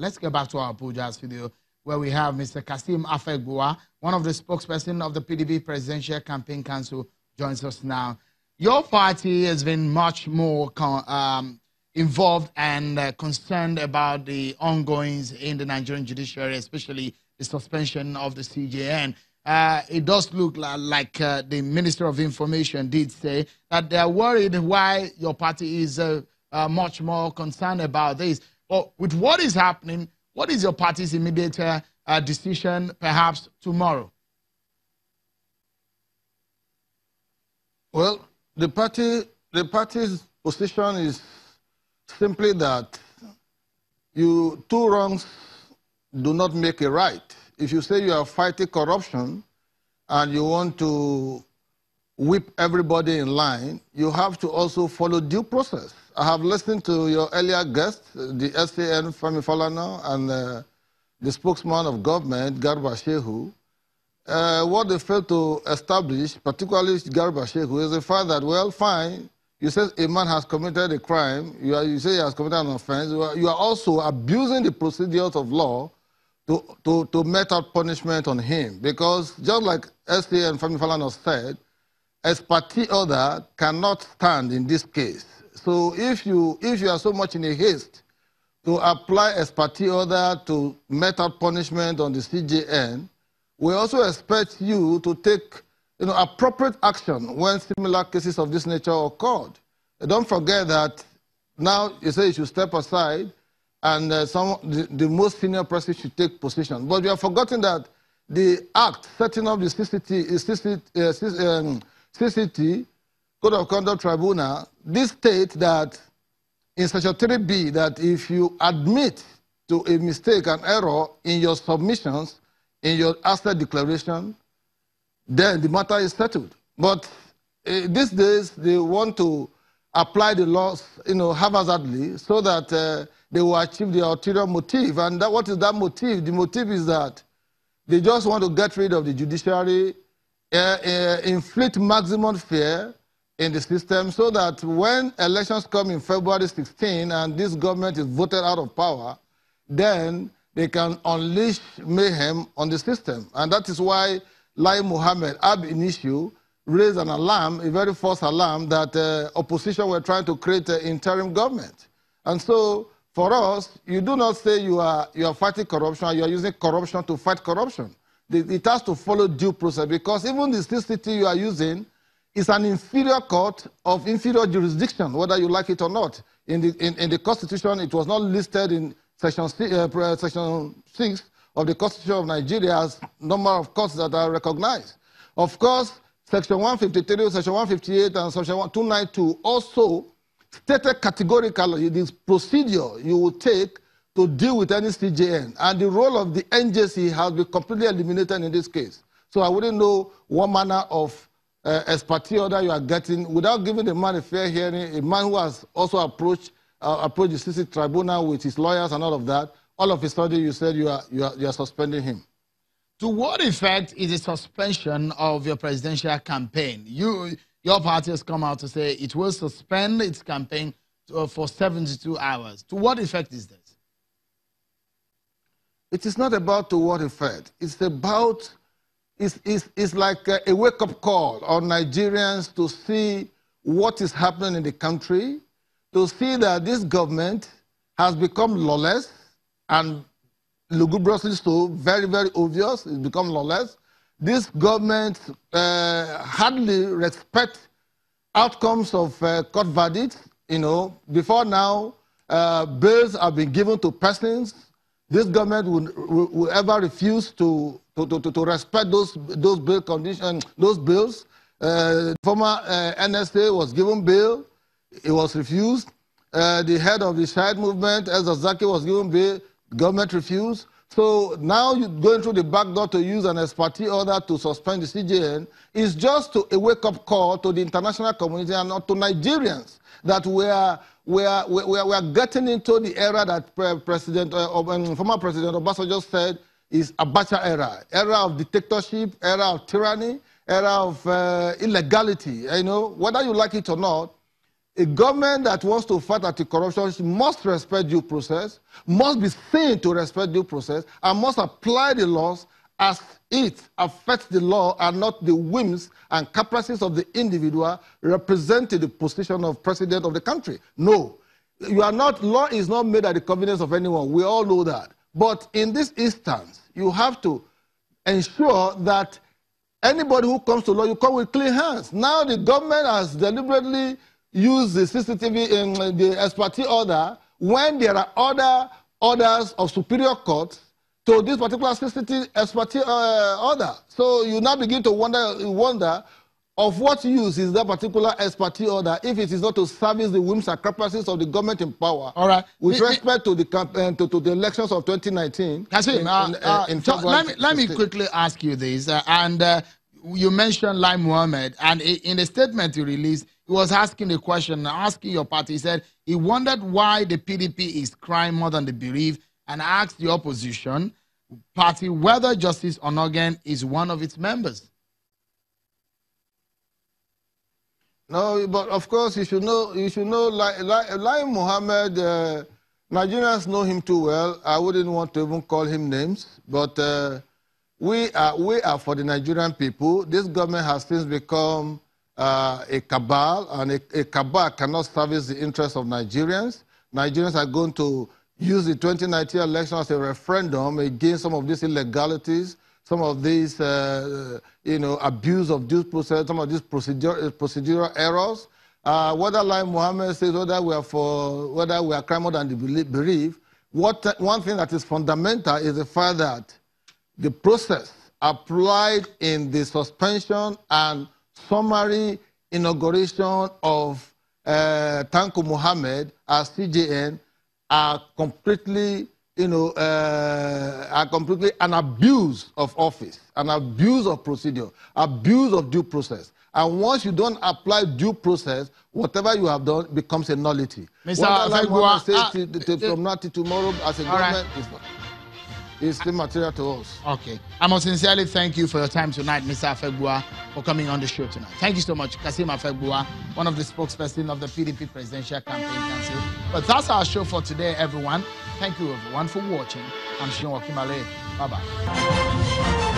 Let's get back to our Abuja studio, where we have Mr. Kasim Afegbua, one of the spokesperson of the PDP Presidential Campaign Council, joins us now. Your party has been much more involved and concerned about the ongoings in the Nigerian judiciary, especially the suspension of the CJN. It does look like the Minister of Information did say that they are worried why your party is much more concerned about this. But with what is happening, what is your party's immediate decision, perhaps tomorrow? Well, the party's position is simply that two wrongs do not make a right. If you say you are fighting corruption and you want to whip everybody in line, you have to also follow due process. I have listened to your earlier guests, the SAN Femi Falana and the spokesman of government, Garba Shehu. What they failed to establish, particularly Garba Shehu, is the fact that, well, fine, you say a man has committed a crime, you say he has committed an offense, you are also abusing the procedures of law to mete out punishment on him. Because just like SAN and Femi Falana said, ex parte order cannot stand in this case. So if you are so much in a haste to apply ex parte order to mete out punishment on the CJN, we also expect you to take appropriate action when similar cases of this nature occurred. Don't forget that now you say you should step aside and the most senior person should take position. But you have forgotten that the act setting up the CCT, Code of Conduct Tribunal, this states that in Section 3B that if you admit to a mistake, an error in your submissions, in your asset declaration, then the matter is settled. But these days, they want to apply the laws, haphazardly, so that they will achieve their ulterior motive. And what is that motive? The motive is that they just want to get rid of the judiciary, inflict maximum fear in the system, so that when elections come in February 16 and this government is voted out of power, then they can unleash mayhem on the system. And that is why Lai Mohammed ab initio raised an alarm, a very false alarm, that opposition were trying to create an interim government. And so, for us, you do not say you are fighting corruption, you are using corruption to fight corruption. It has to follow due process, because even the CCT you are using is an inferior court of inferior jurisdiction, whether you like it or not. In the Constitution, it was not listed in Section 6 of the Constitution of Nigeria as number of courts that are recognized. Of course, Section 153, Section 158, and Section 292 also stated categorically this procedure you will take to deal with any CJN. And the role of the NJC has been completely eliminated in this case. So I wouldn't know what manner of ex parte order you are getting without giving the man a fair hearing, a man who has also approached the CC tribunal with his lawyers and all of that. All of a sudden you said you are suspending him. To what effect is the suspension of your presidential campaign? Your party has come out to say it will suspend its campaign for 72 hours. To what effect is this? It is not about to what effect. It's about, it's like a wake-up call on Nigerians to see what is happening in the country, to see that this government has become lawless, and lugubriously so, very, very obvious, it's become lawless. This government hardly respects outcomes of court verdicts. Before now, bails have been given to persons. This government will ever refuse to respect those bail conditions, those bills. Former NSA was given bail. It was refused. The head of the Shahid movement, El Zazaki, was given bail. Government refused. So now you're going through the back door to use an ex parte order to suspend the CJN is just a wake-up call to the international community and not to Nigerians that we are getting into the era that former President Obasanjo said is Abacha era of dictatorship, era of tyranny, era of illegality. Whether you like it or not, A government that wants to fight anti-corruption must respect due process, must be seen to respect due process, and must apply the laws as it affects the law and not the whims and caprices of the individual representing the position of president of the country. No. Law is not made at the convenience of anyone. We all know that. But in this instance, you have to ensure that anybody who comes to law, you come with clean hands. Now the government has deliberately used the CCTV in the ex parte order when there are other orders of superior courts to this particular CCTV ex parte order. So you now begin to wonder of what use is that particular ex parte order if it is not to service the whims and caprices of the government in power. All right. With respect to the elections of 2019. Kasim, let me quickly ask you this. You mentioned Lai Mohammed, and in the statement he released, he was asking the question, asking your party. He said he wondered why the PDP is crying more than the bereaved, and asked the opposition party whether Justice Onnoghen is one of its members. No, but of course you should know Lai Mohammed, Nigerians know him too well. I wouldn't want to even call him names, but we are for the Nigerian people. This government has since become a cabal, and a cabal cannot service the interests of Nigerians. Nigerians are going to use the 2019 election as a referendum against some of these illegalities, some of these, abuse of due process, some of these procedural errors. Whether Lai Mohammed says whether we are crying more than the bereaved, one thing that is fundamental is the fact that the process applied in the suspension and summary inauguration of Tanko Mohammed as CJN are completely an abuse of office, an abuse of procedure, abuse of due process. And once you don't apply due process, whatever you have done becomes a nullity. Mr. Afegbua, from now to tomorrow as a government is still material to us. Okay. I must sincerely thank you for your time tonight, Mr. Afegbua, for coming on the show tonight. Thank you so much, Kasim Afegbua, one of the spokespersons of the PDP Presidential Campaign Council. But that's our show for today, everyone. Thank you, everyone, for watching. I'm Sean Wakimale. Bye-bye.